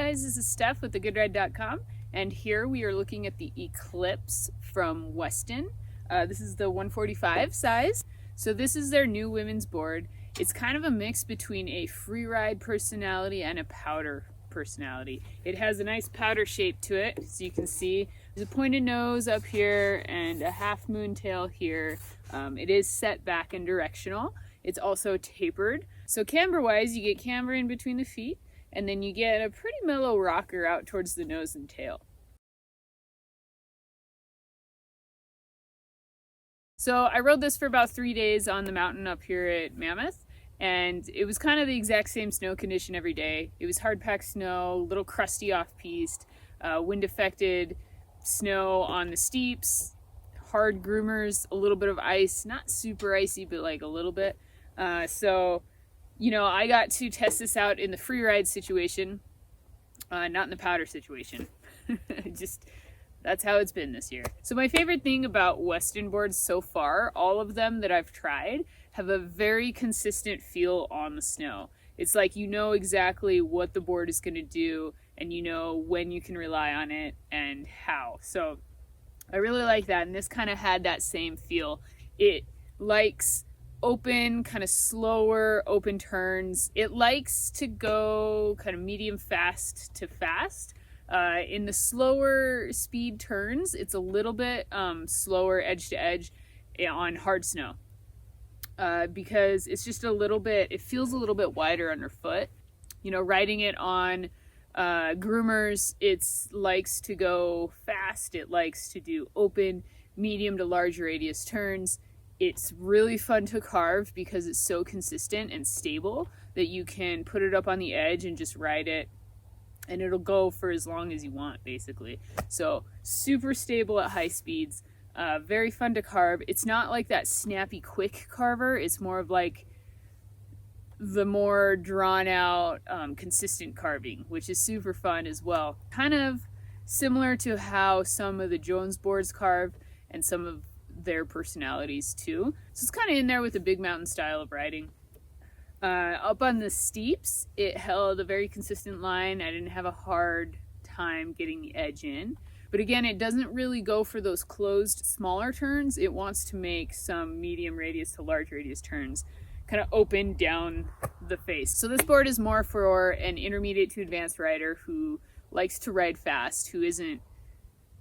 guys, this is Steph with thegoodride.com, and here we are looking at the Eclipse from Weston. This is the 145 size. So this is their new women's board. It's kind of a mix between a freeride personality and a powder personality. It has a nice powder shape to it, so you can see there's a pointed nose up here and a half moon tail here. It is set back and directional. It's also tapered. So camber wise, you get camber in between the feet, and then you get a pretty mellow rocker out towards the nose and tail. So I rode this for about 3 days on the mountain up here at Mammoth, and it was kind of the exact same snow condition every day. It was hard packed snow, a little crusty off piste, wind affected snow on the steeps, hard groomers, a little bit of ice, not super icy, but like a little bit. So, you know, I got to test this out in the free ride situation, not in the powder situation. Just, that's how it's been this year. So my favorite thing about Weston boards so far, all of them that I've tried, have a very consistent feel on the snow. It's like you know exactly what the board is going to do, and you know when you can rely on it and how. So I really like that, and this kind of had that same feel. It likes open, kind of slower, open turns. It likes to go kind of medium fast to fast. In the slower speed turns, it's a little bit slower edge to edge on hard snow. Because it's just a little bit, it feels a little bit wider underfoot. You know, riding it on groomers, it likes to go fast. It likes to do open, medium to large radius turns. It's really fun to carve because it's so consistent and stable that you can put it up on the edge and just ride it, and it'll go for as long as you want, basically. So super stable at high speeds. Very fun to carve. It's not like that snappy, quick carver. It's more of like the more drawn out, consistent carving, which is super fun as well. Kind of similar to how some of the Jones boards carve and some of their personalities too. So it's kind of in there with the big mountain style of riding. Up on the steeps, it held a very consistent line. I didn't have a hard time getting the edge in. But again, it doesn't really go for those closed, smaller turns. It wants to make some medium radius to large radius turns, kind of open down the face. So this board is more for an intermediate to advanced rider who likes to ride fast, who isn't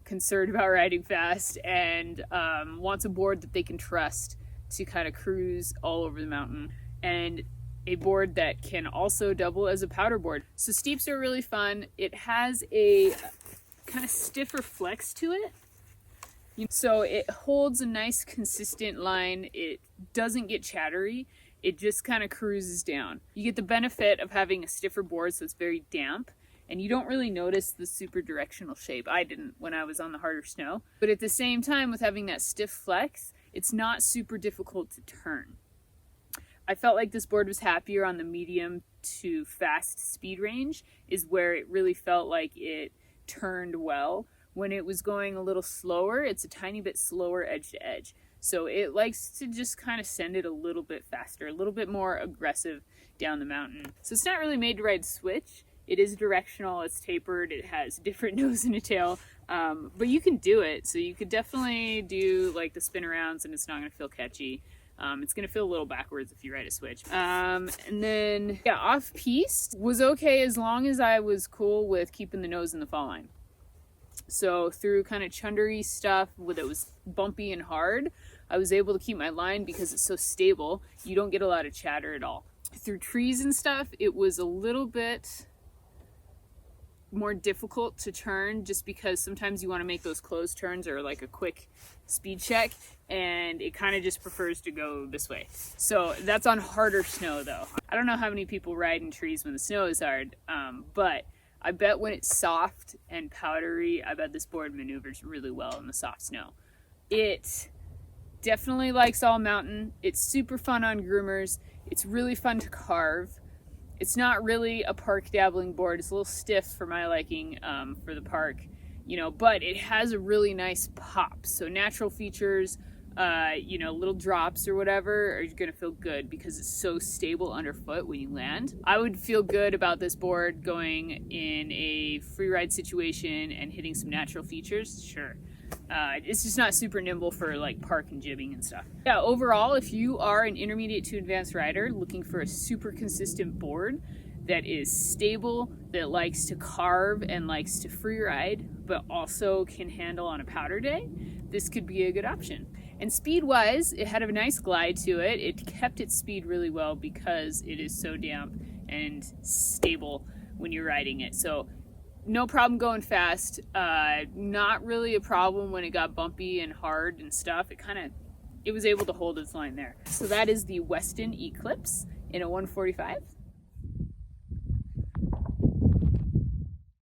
concerned about riding fast, and wants a board that they can trust to kind of cruise all over the mountain. And a board that can also double as a powder board. So steeps are really fun. It has a kind of stiffer flex to it. So it holds a nice consistent line. It doesn't get chattery. It just kind of cruises down. You get the benefit of having a stiffer board, so it's very damp, and you don't really notice the super directional shape. I didn't when I was on the harder snow. But at the same time, with having that stiff flex, it's not super difficult to turn. I felt like this board was happier on the medium to fast speed range, is where it really felt like it turned well. When it was going a little slower, it's a tiny bit slower edge to edge. So it likes to just kind of send it a little bit faster, a little bit more aggressive down the mountain. So it's not really made to ride switch. It is directional, it's tapered, it has a different nose and a tail, but you can do it. So you could definitely do like the spin arounds and it's not going to feel catchy. It's going to feel a little backwards if you ride a switch. And then, yeah, off piste was okay as long as I was cool with keeping the nose in the fall line. So through kind of chundery stuff that was bumpy and hard, I was able to keep my line because it's so stable. You don't get a lot of chatter at all. Through trees and stuff, it was a little bit more difficult to turn just because sometimes you want to make those closed turns or like a quick speed check, and it kind of just prefers to go this way. So that's on harder snow though. I don't know how many people ride in trees when the snow is hard, but I bet when it's soft and powdery, I bet this board maneuvers really well in the soft snow. It definitely likes all mountain. It's super fun on groomers. It's really fun to carve. It's not really a park dabbling board. It's a little stiff for my liking for the park, you know, but it has a really nice pop. So natural features, you know, little drops or whatever are gonna feel good because it's so stable underfoot when you land. I would feel good about this board going in a free ride situation and hitting some natural features, sure. It's just not super nimble for like park and jibbing and stuff. Yeah, overall, if you are an intermediate to advanced rider looking for a super consistent board that is stable, that likes to carve and likes to free ride, but also can handle on a powder day, this could be a good option. And speed wise, it had a nice glide to it. It kept its speed really well because it is so damp and stable when you're riding it. So no problem going fast. Not really a problem when it got bumpy and hard and stuff. It was able to hold its line there. So that is the Weston Eclipse in a 145.